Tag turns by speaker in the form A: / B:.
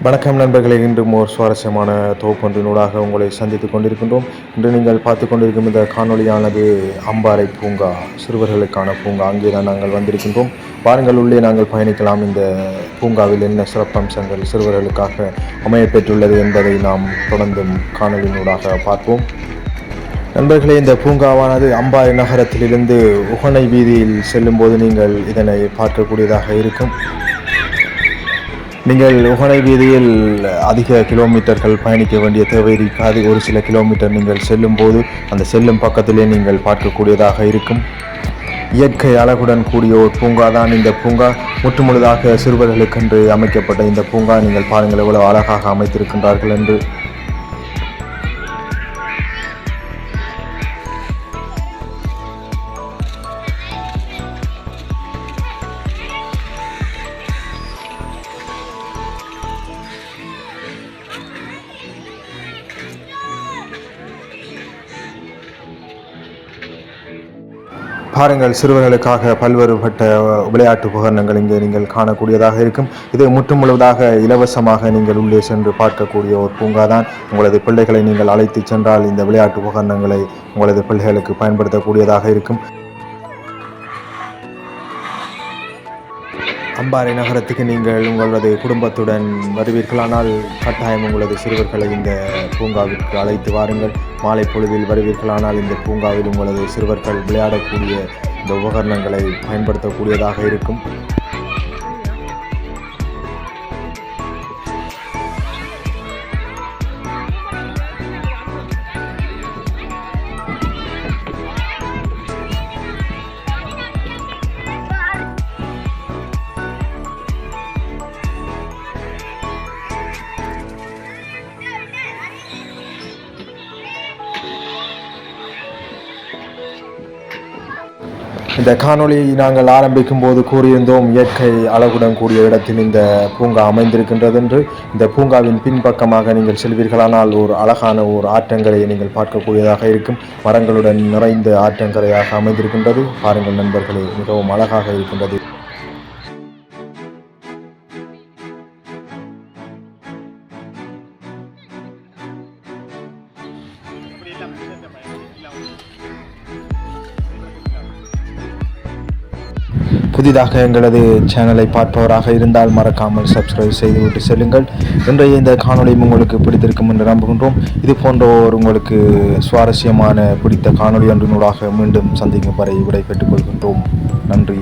A: வணக்கம் நண்பர்களே, இன்றும் ஒரு சுவாரஸ்யமான தொகுப்பொன்றினூடாக உங்களை சந்தித்துக் கொண்டிருக்கின்றோம். இன்று நீங்கள் பார்த்து கொண்டிருக்கும் இந்த காணொளியானது அம்பாறை பூங்கா, சிறுவர்களுக்கான பூங்கா. அங்கே தான் நாங்கள் வந்திருக்கின்றோம். வாருங்கள், உள்ளே நாங்கள் பயணிக்கலாம். இந்த பூங்காவில் என்ன சிறப்பம்சங்கள் சிறுவர்களுக்காக அமையப்பெற்றுள்ளது என்பதை நாம் தொடர்ந்தும் காணொலியினூடாக பார்ப்போம். நண்பர்களே, இந்த பூங்காவானது அம்பாறை நகரத்திலிருந்து உகனை வீதியில் செல்லும் போது நீங்கள் இதனை பார்க்கக்கூடியதாக இருக்கும். நீங்கள் உகனை வீதியில் அதிக கிலோமீட்டர்கள் பயணிக்க வேண்டிய தேவை இருக்காது. ஒரு சில கிலோமீட்டர் நீங்கள் செல்லும் போது அந்த செல்லும் பக்கத்திலே நீங்கள் பார்க்கக்கூடியதாக இருக்கும். இயற்கை அழகுடன் கூடிய ஒரு பூங்கா தான் இந்த பூங்கா. முற்றுமுழுதாக சிறுவர்களுக்கென்று அமைக்கப்பட்ட இந்த பூங்கா, நீங்கள் பாருங்கள் எவ்வளவு அழகாக அமைத்திருக்கின்றார்கள் என்று. பாருங்கள், சிறுவர்களுக்காக பல்வேறுபட்ட விளையாட்டு உபகரணங்கள் இங்கே நீங்கள் காணக்கூடியதாக இருக்கும். இது முற்று முழுவதாக இலவசமாக நீங்கள் உள்ளே சென்று பார்க்கக்கூடிய ஒரு பூங்கா தான். உங்களது பிள்ளைகளை நீங்கள் அழைத்து சென்றால் இந்த விளையாட்டு உபகரணங்களை உங்களது பிள்ளைகளுக்கு பயன்படுத்தக்கூடியதாக இருக்கும். அம்பாறை நகரத்துக்கு நீங்கள் உங்களது குடும்பத்துடன் வருவீர்களானால் கட்டாயம் உங்களது சிறுவர்களை இந்த பூங்காவிற்கு அழைத்து வாருங்கள். மாலை பொழுதில் வருவீர்களானால் இந்த பூங்காவில் உங்களது சிறுவர்கள் விளையாடக்கூடிய இந்த உபகரணங்களை பயன்படுத்தக்கூடியதாக இருக்கும். இந்த காணொளி நாங்கள் ஆரம்பிக்கும் போது கூறியிருந்தோம், இயற்கை அழகுடன் கூடிய இடத்தில் இந்த பூங்கா அமைந்திருக்கின்றது என்று. இந்த பூங்காவின் பின்பக்கமாக நீங்கள் செல்வீர்களானால் ஒரு அழகான ஒரு ஆற்றங்கரையை நீங்கள் பார்க்கக்கூடியதாக இருக்கும். மரங்களுடன் நிறைந்த ஆற்றங்கரையாக அமைந்திருக்கின்றது. பாருங்கள் நண்பர்களே, மிகவும் அழகாக இருக்கின்றது. புதிதாக எங்களது சேனலை பார்ப்பவராக இருந்தால் மறக்காமல் சப்ஸ்கிரைப் செய்துவிட்டு செல்லுங்கள். இன்றைய இந்த காணொளியும் உங்களுக்கு பிடித்திருக்கும் என்று நம்புகின்றோம். இது போன்ற உங்களுக்கு சுவாரஸ்யமான பிடித்த காணொளி ஒன்றினூடாக மீண்டும் சந்திக்கும் வரை விடை பெற்றுக் கொள்கின்றோம். நன்றி.